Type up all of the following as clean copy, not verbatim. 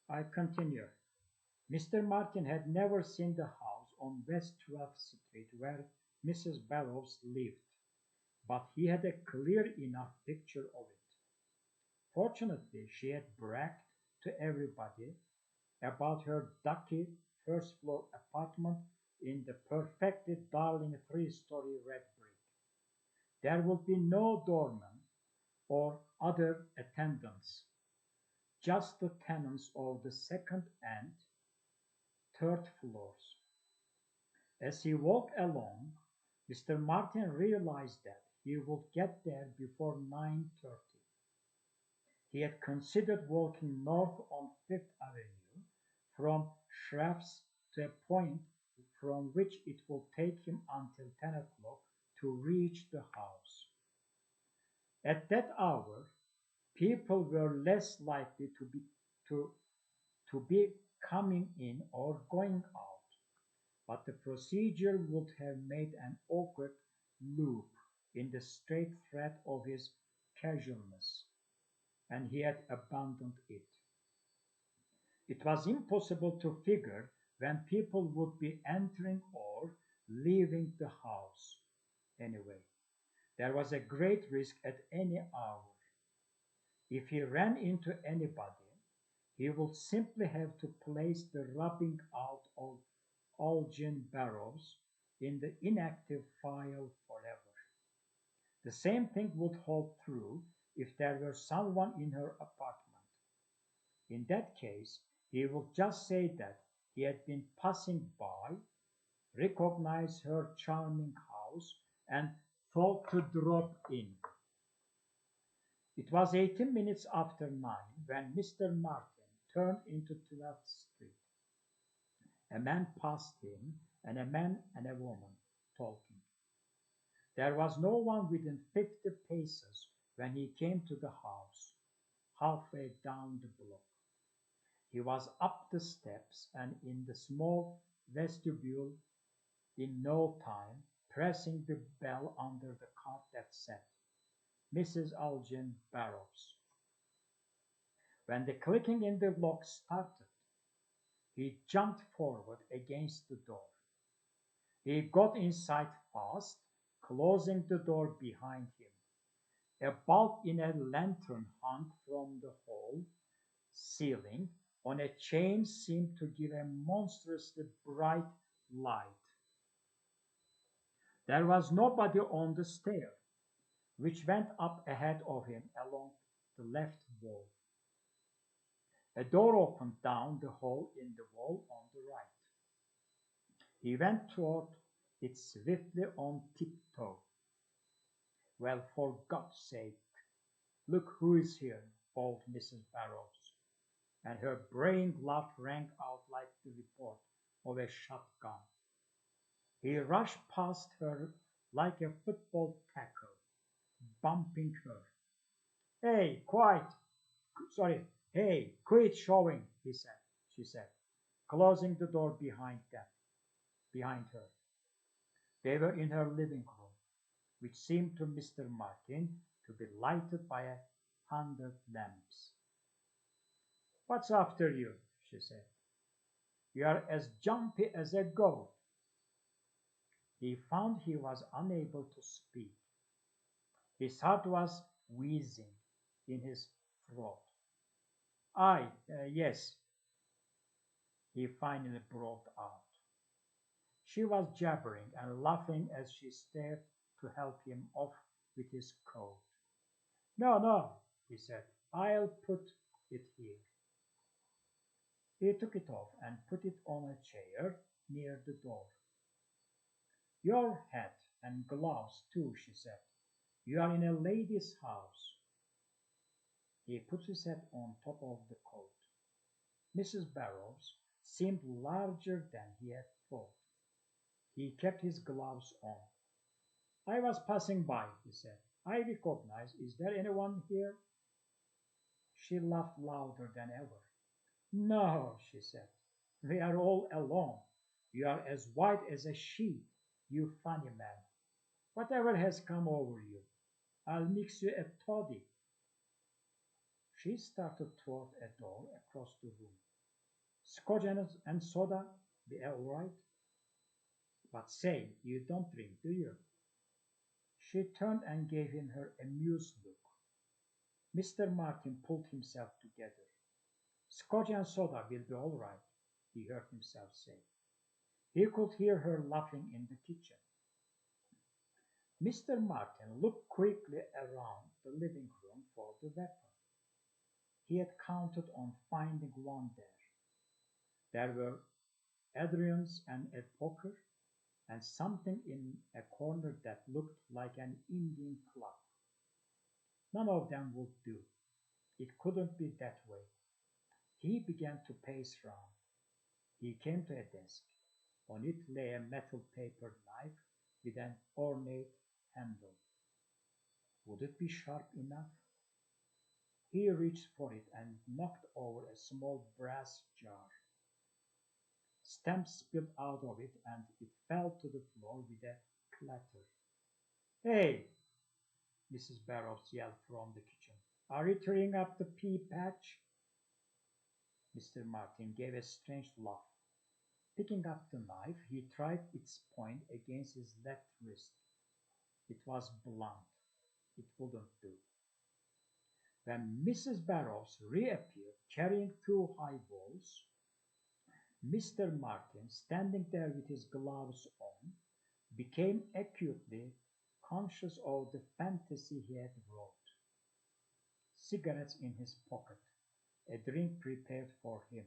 I continue. Mr. Martin had never seen the house on West 12th Street where Mrs. Barrows lived, but he had a clear enough picture of it. Fortunately, she had bragged to everybody about her ducky first floor apartment in the perfectly darling three-story red brick. There would be no doorman or other attendants, just the tenants of the second and third floors. As he walked along, Mr. Martin realized that he would get there before 9:30. He had considered walking north on Fifth Avenue from Shreps to a point from which it would take him until 10 o'clock to reach the house. At that hour, people were less likely to, to be coming in or going out, but the procedure would have made an awkward loop in the straight thread of his casualness, and he had abandoned it. It was impossible to figure when people would be entering or leaving the house. Anyway, there was a great risk at any hour. If he ran into anybody, he would simply have to place the rubbing out of Elgin Barrows in the inactive file forever. The same thing would hold true if there were someone in her apartment. In that case, he would just say that he had been passing by, recognized her charming house, and thought to drop in. It was 18 minutes after 9 when Mr. Martin turned into 12th Street. A man passed him, and a man and a woman talking. There was no one within 50 paces when he came to the house, halfway down the block. He was up the steps and in the small vestibule in no time, pressing the bell under the card that said, Mrs. Elgin Barrows. When the clicking in the lock started, he jumped forward against the door. He got inside fast, closing the door behind him. A bulb in a lantern hung from the hall ceiling on a chain seemed to give a monstrously bright light. There was nobody on the stair, which went up ahead of him along the left wall. A door opened down the hall in the wall on the right. He went toward it swiftly on tiptoe. Well, for God's sake, look who is here, bawled Mrs. Barrows, and her braying laugh rang out like the report of a shotgun. He rushed past her like a football tackle, bumping her. Hey, quiet! Sorry, hey, quit showing, she said, closing the door behind her. They were in her living room, which seemed to Mr. Martin to be lighted by 100 lamps. What's after you? She said. You are as jumpy as a goat. He found he was unable to speak. His heart was wheezing in his throat. Yes, he finally brought out. She was jabbering and laughing as she stared to help him off with his coat. No, no, he said. I'll put it here. He took it off and put it on a chair near the door. Your hat and gloves, too, she said. You are in a lady's house. He put his hat on top of the coat. Mrs. Barrows seemed larger than he had thought. He kept his gloves on. I was passing by, he said. I recognize. Is there anyone here? She laughed louder than ever. No, she said. We are all alone. You are as white as a sheet, you funny man. Whatever has come over you? I'll mix you a toddy. She started toward a door across the room. Scotch and soda, be all right? But say, you don't drink, do you? She turned and gave him her amused look. Mr. Martin pulled himself together. Scotch and soda will be all right, he heard himself say. He could hear her laughing in the kitchen. Mr. Martin looked quickly around the living room for the weapon. He had counted on finding one there. There were Adrian's and a poker, and something in a corner that looked like an Indian club. None of them would do. It couldn't be that way. He began to pace round. He came to a desk. On it lay a metal paper knife with an ornate handle. Would it be sharp enough? He reached for it and knocked over a small brass jar. Stamps spilled out of it and it fell to the floor with a clatter. "Hey!" Mrs. Barrows yelled from the kitchen. "Are you tearing up the pea patch?" Mr. Martin gave a strange laugh. Picking up the knife, he tried its point against his left wrist. It was blunt. It wouldn't do. When Mrs. Barrows reappeared, carrying two highballs, Mr. Martin, standing there with his gloves on, became acutely conscious of the fantasy he had wrought. Cigarettes in his pocket, a drink prepared for him.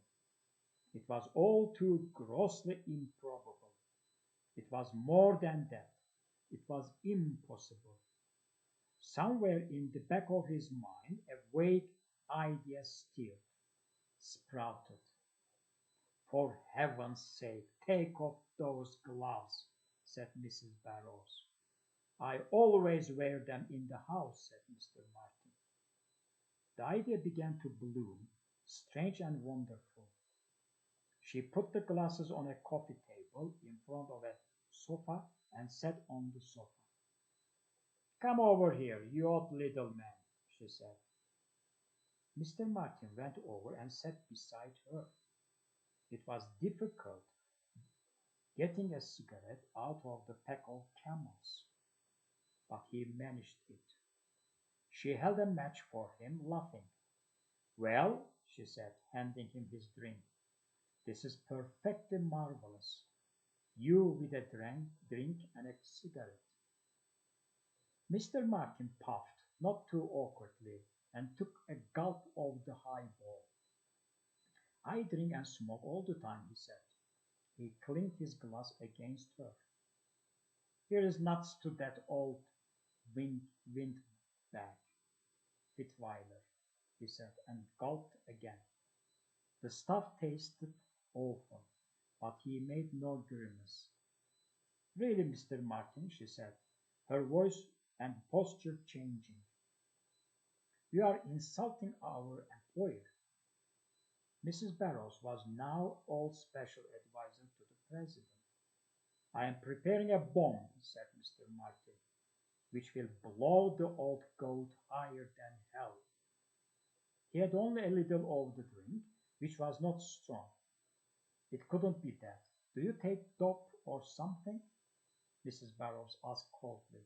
It was all too grossly improbable. It was more than that. It was impossible. Somewhere in the back of his mind a vague idea stirred, sprouted. "For heaven's sake, take off those gloves," said Mrs. Barrows. "I always wear them in the house," said Mr. Martin. The idea began to bloom, strange and wonderful. She put the glasses on a coffee table in front of a sofa and sat on the sofa. "Come over here, you odd little man," she said. Mr. Martin went over and sat beside her. It was difficult getting a cigarette out of the pack of Camels, but he managed it. She held a match for him, laughing. "Well," she said, handing him his drink, "this is perfectly marvelous. You with a drink and a cigarette." Mr. Martin puffed, not too awkwardly, and took a gulp of the highball. "I drink and smoke all the time," he said. He clinked his glass against her. "Here's nuts to that old windbag, Fitzweiler," he said, and gulped again. The stuff tasted awful, but he made no grimace. "Really, Mr. Martin," she said, her voice and posture changing, "you are insulting our employer." Mrs. Barrows was now all special adviser to the president. "I am preparing a bomb," said Mr. Martin, "which will blow the old goat higher than hell." He had only a little of the drink, which was not strong. "It couldn't be that. Do you take dope or something?" Mrs. Barrows asked coldly.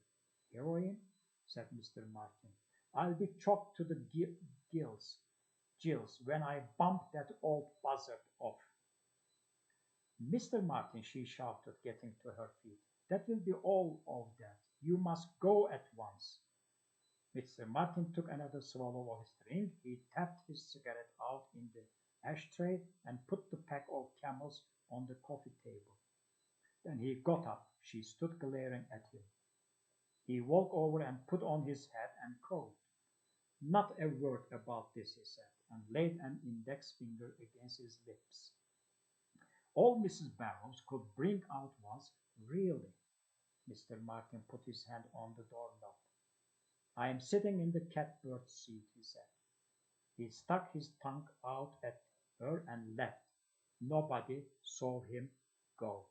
"Heroin?" said Mr. Martin. "I'll be choked to the gills when I bump that old buzzard off." "Mr. Martin," she shouted, getting to her feet, "that will be all of that. You must go at once." Mr. Martin took another swallow of his drink. He tapped his cigarette out in the ashtray and put the pack of Camels on the coffee table. Then he got up. She stood glaring at him. He walked over and put on his hat and coat. "Not a word about this," he said, and laid an index finger against his lips. All Mrs. Barrows could bring out was, "Really?" Mr. Martin put his hand on the doorknob. "I am sitting in the catbird seat," he said. He stuck his tongue out at her and left. Nobody saw him go.